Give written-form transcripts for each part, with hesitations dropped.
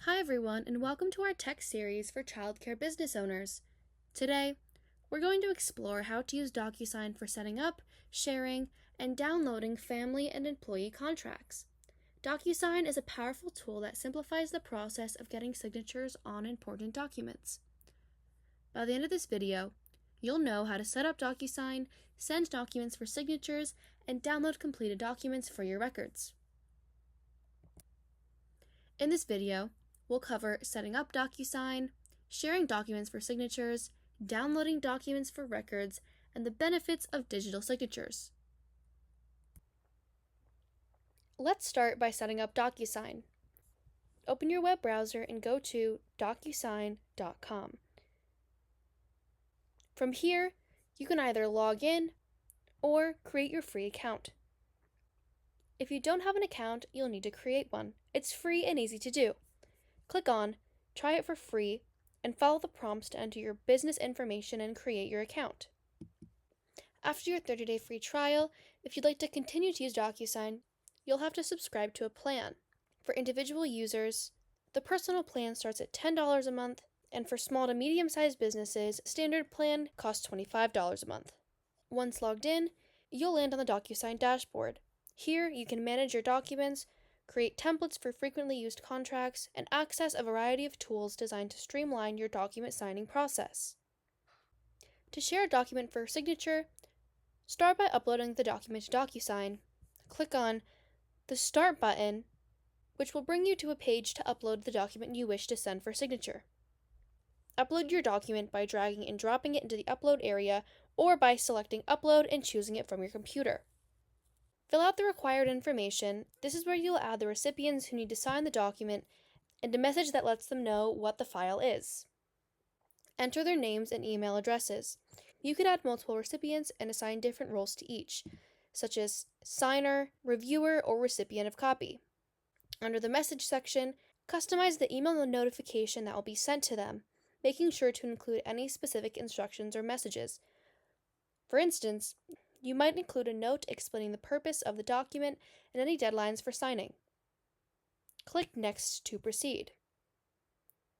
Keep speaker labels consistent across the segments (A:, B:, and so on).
A: Hi everyone, and welcome to our tech series for childcare business owners. Today, we're going to explore how to use DocuSign for setting up, sharing, and downloading family and employee contracts. DocuSign is a powerful tool that simplifies the process of getting signatures on important documents. By the end of this video, you'll know how to set up DocuSign, send documents for signatures, and download completed documents for your records. In this video, we'll cover setting up DocuSign, sharing documents for signatures, downloading documents for records, and the benefits of digital signatures. Let's start by setting up DocuSign. Open your web browser and go to DocuSign.com. From here, you can either log in or create your free account. If you don't have an account, you'll need to create one. It's free and easy to do. Click on Try it for free and follow the prompts to enter your business information and create your account. After your 30-day free trial, if you'd like to continue to use DocuSign, you'll have to subscribe to a plan. For individual users, the personal plan starts at $10 a month, and for small to medium-sized businesses, standard plan costs $25 a month. Once logged in, you'll land on the DocuSign dashboard. Here, you can manage your documents, create templates for frequently used contracts, and access a variety of tools designed to streamline your document signing process. To share a document for signature, start by uploading the document to DocuSign. Click on the Start button, which will bring you to a page to upload the document you wish to send for signature. Upload your document by dragging and dropping it into the upload area or by selecting Upload and choosing it from your computer. Fill out the required information. This is where you'll add the recipients who need to sign the document and a message that lets them know what the file is. Enter their names and email addresses. You could add multiple recipients and assign different roles to each, such as signer, reviewer, or recipient of copy. Under the message section, customize the email notification that will be sent to them, making sure to include any specific instructions or messages. For instance, you might include a note explaining the purpose of the document and any deadlines for signing. Click Next to proceed.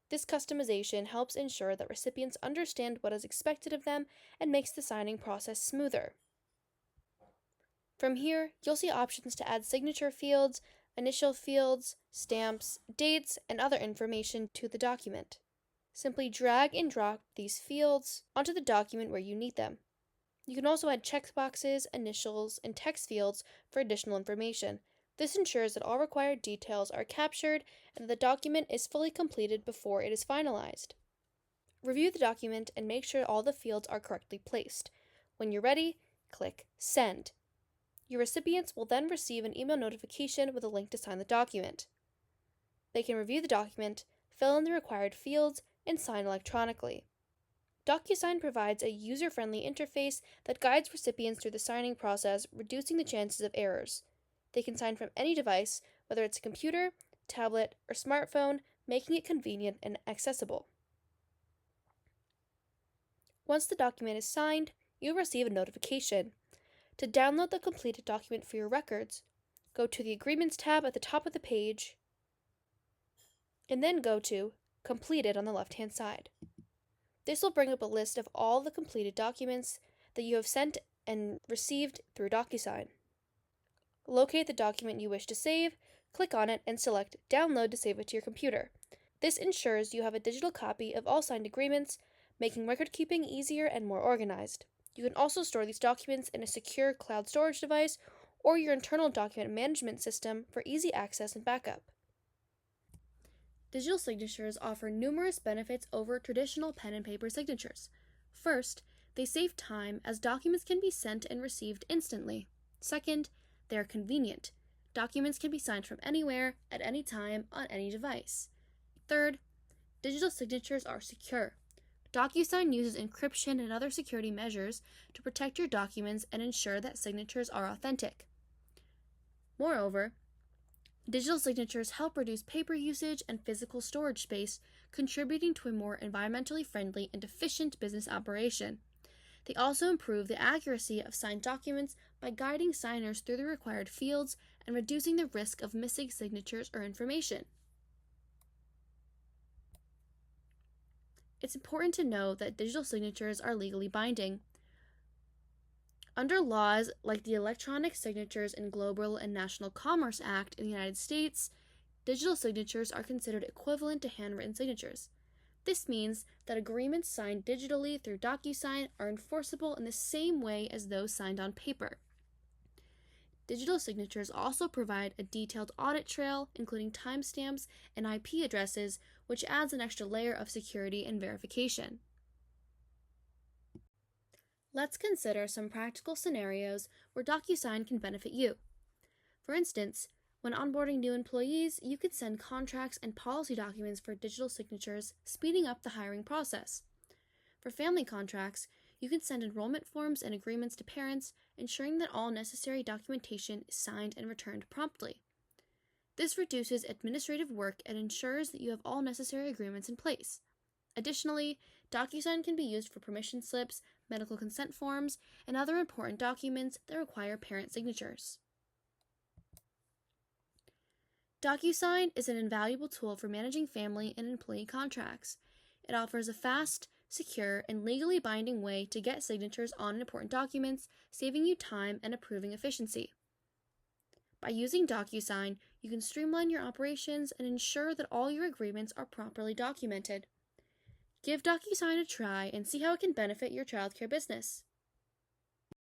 A: This customization helps ensure that recipients understand what is expected of them and makes the signing process smoother. From here, you'll see options to add signature fields, initial fields, stamps, dates, and other information to the document. Simply drag and drop these fields onto the document where you need them. You can also add checkboxes, initials, and text fields for additional information. This ensures that all required details are captured and that the document is fully completed before it is finalized. Review the document and make sure all the fields are correctly placed. When you're ready, click Send. Your recipients will then receive an email notification with a link to sign the document. They can review the document, fill in the required fields, and sign electronically. DocuSign provides a user-friendly interface that guides recipients through the signing process, reducing the chances of errors. They can sign from any device, whether it's a computer, tablet, or smartphone, making it convenient and accessible. Once the document is signed, you'll receive a notification. To download the completed document for your records, go to the Agreements tab at the top of the page, and then go to Completed on the left-hand side. This will bring up a list of all the completed documents that you have sent and received through DocuSign. Locate the document you wish to save, click on it, and select Download to save it to your computer. This ensures you have a digital copy of all signed agreements, making record keeping easier and more organized. You can also store these documents in a secure cloud storage device or your internal document management system for easy access and backup. Digital signatures offer numerous benefits over traditional pen and paper signatures. First, they save time as documents can be sent and received instantly. Second, they are convenient. Documents can be signed from anywhere, at any time, on any device. Third, digital signatures are secure. DocuSign uses encryption and other security measures to protect your documents and ensure that signatures are authentic. Moreover, digital signatures help reduce paper usage and physical storage space, contributing to a more environmentally friendly and efficient business operation. They also improve the accuracy of signed documents by guiding signers through the required fields and reducing the risk of missing signatures or information. It's important to know that digital signatures are legally binding. Under laws like the Electronic Signatures in Global and National Commerce Act in the United States, digital signatures are considered equivalent to handwritten signatures. This means that agreements signed digitally through DocuSign are enforceable in the same way as those signed on paper. Digital signatures also provide a detailed audit trail, including timestamps and IP addresses, which adds an extra layer of security and verification. Let's consider some practical scenarios where DocuSign can benefit you. For instance, when onboarding new employees, you could send contracts and policy documents for digital signatures, speeding up the hiring process. For family contracts, you can send enrollment forms and agreements to parents, ensuring that all necessary documentation is signed and returned promptly. This reduces administrative work and ensures that you have all necessary agreements in place. Additionally, DocuSign can be used for permission slips, medical consent forms, and other important documents that require parent signatures. DocuSign is an invaluable tool for managing family and employee contracts. It offers a fast, secure, and legally binding way to get signatures on important documents, saving you time and improving efficiency. By using DocuSign, you can streamline your operations and ensure that all your agreements are properly documented. Give DocuSign a try and see how it can benefit your childcare business.